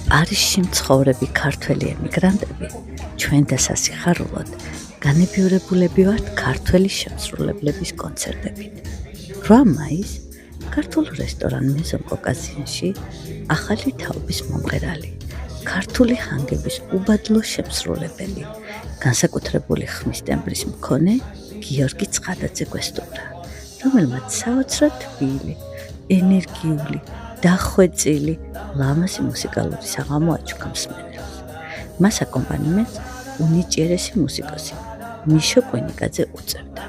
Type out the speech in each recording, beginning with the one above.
პარიზში მცხოვრები ქართველი ემიგრანტები ჩვენ დასასიხარულოდ განებიურებულები ვართ ქართველი შემსრულებლების კონცერტებით. 8 მაისს ქართულ რესტორან მეზონ კოკაზიანში ახალი თაობის მომღერალი, ქართული ხანგების უბადლო შემსრულებელი, განსაკუთრებული ხმის ტემბრის მქონე გიორგი ცხადაძე გვესტუმრა, რომელმაც საოცრად თბილი, ენერგიული, დახვეწილი, ლამაზი მუსიკალური საღამო აჩუქა მსმენელს. მას აკომპანიმენტს უნიჭიერესი მუსიკოსი მიშო კვენიკაძე უწევდა.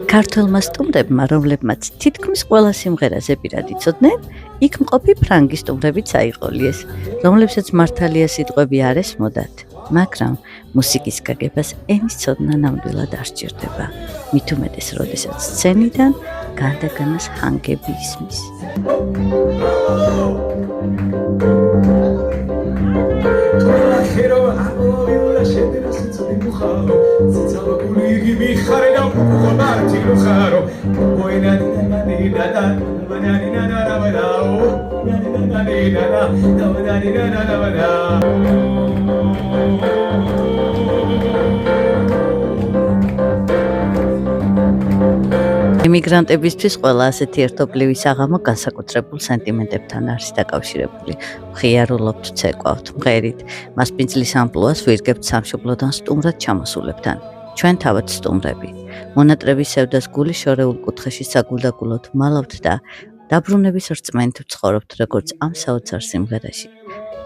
ქართველმა სტუმრებმა, რომლებმაც თითქმის ყველა სიმღერაზე პირად იცოდნენ, იქ მყოფი ფრანგი სტუმრებიც აიყოლიეს, რომლებსაც მართალია სიტყვები არ ესმოდათ, მაგრამ მუსიკის გაგებას ენის ცოდნა ნამდვილად არ სჭირდება, მით უმეტეს, როდესაც სცენიდან განდაგანას ჰანგები ისმის. ემიგრანტებისთვის ყველა ასეთი ერთობლივი საღამო განსაკუთრებულ სენტიმენტებთან არის დაკავშირებული. მხიარულობთ, ცეკვავთ, მღერით, მასპინძლის ამპლუას ვირგებთ სამშობლოდან სტუმრად ჩამოსულებთან. ჩვენ თავად სტუმრები. მონატრების სევდას გული შორეულ კუთხეში საგულდაგულოდ მალავთ და დაბრუნების რწმენით ვცხოვრობთ, როგორც ამ საოცარ სიმღერაში.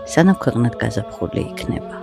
სანამ ქვეყნად გაზაფხული იქნება.